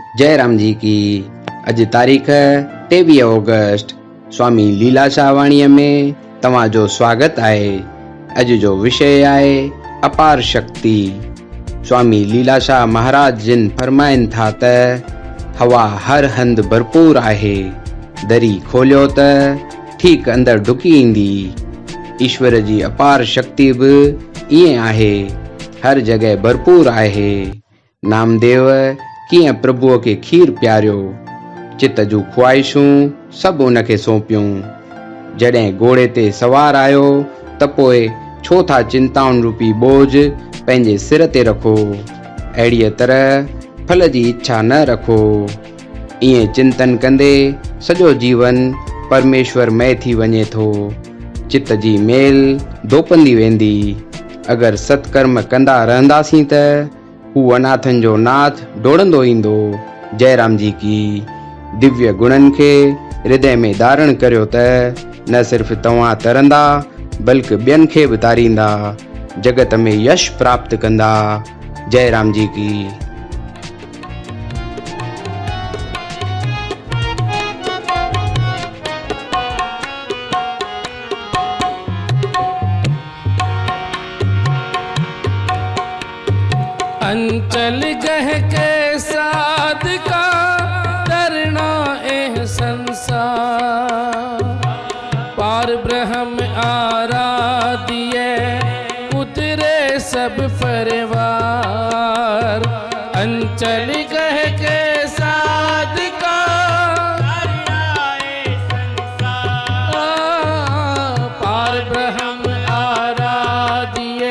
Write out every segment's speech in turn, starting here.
जय राम जी की। अज तारीख़ 23 ऑगस्ट स्वामी लीलाशाह वाणीअ में तव्हांजो स्वागत आहे। अज जो विषय आहे अपार शक्ति। स्वामी लीलाशाह महाराज जिन फरमाइनि था त हवा हर हंध भरपूर आहे, दरी खोलियो त ठीक अंदर ढुकी ईंदी। ईश्वर जी अपार शक्ति भी ईअं आहे, हर जगह भरपूर आहे। नामदेव कीअं प्रभुअ खे खीर प्यारियो, चित जूं ख्वाहिशूं सभु उन खे सौंपियूं। जॾहिं घोड़े ते सवार आयो त पोइ छो था चिंताउनि रूपी बोझ पंहिंजे सिर ते रखो। अहिड़ीअ तरह फल जी इच्छा न रखो। ईअं चिंतन कंदे सॼो जीवन परमेश्वरमय थी वञे थो। चित जी मेल धोपंदी वेंदी। अगरि सत्कर्म कंदा रहंदासीं त हू अनाथनि जो नाथ डोड़ंदो ईंदो। जय राम जी की। दिव्य गुणनि खे हृदय में धारण करियो त न सिर्फ़ तव्हां तरंदा बल्कि ॿियनि खे बि तारींदा, जगत में यश प्राप्त कंदा। जय राम जी की। अंचल गह के साध का तरना एह संसार, पार ब्रह्म आराध्य उतरे सब परिवार। अंचल गह के साध का तरना एह संसार, पार ब्रह्म आराध्य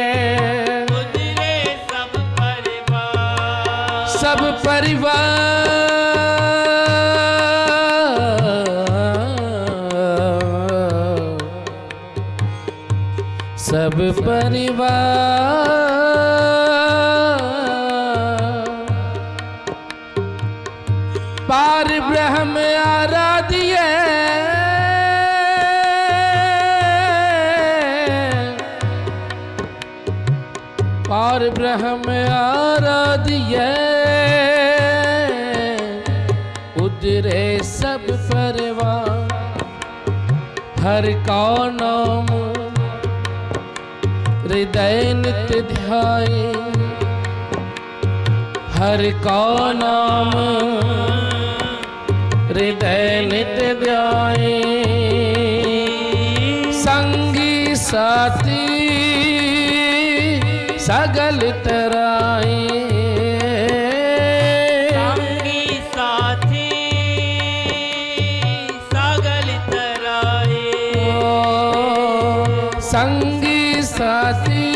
सब परिवार पार ब्रह्म आराध्य पार ब्रह्म आराध्य उतरे सब परिवार। हर का नाम हृदय नित्य ध्याये, हर का नाम हृदय नित्य ध्याये। संगी साथी सगल तराए, संगी साथी सगल तराए। संगी साथी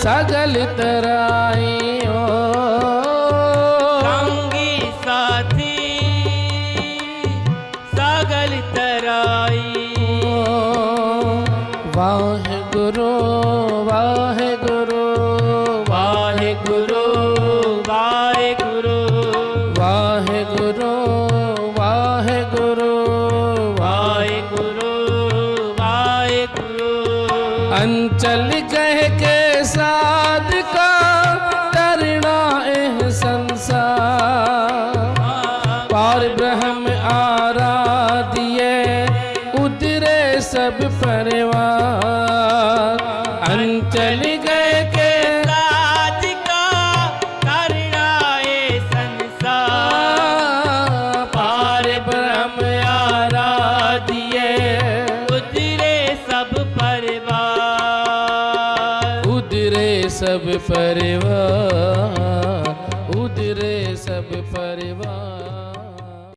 सगल तराए। वाहे गुरु वाहे गुरु वाहे गुरु वाहे गुरु वाहे गुरु वाहे गुरु वाहे गुरु वाहे गुरु। अंचल कह के साध का तरना एह संसार, पार ब्रह्म आराध्य उतरे सब परिवार। अंचल कह के साध का तरना एह संसार, पार ब्रह्म आराध्य उतरे सब परिवार। उतरे सब परिवार, उतरे सब परिवार।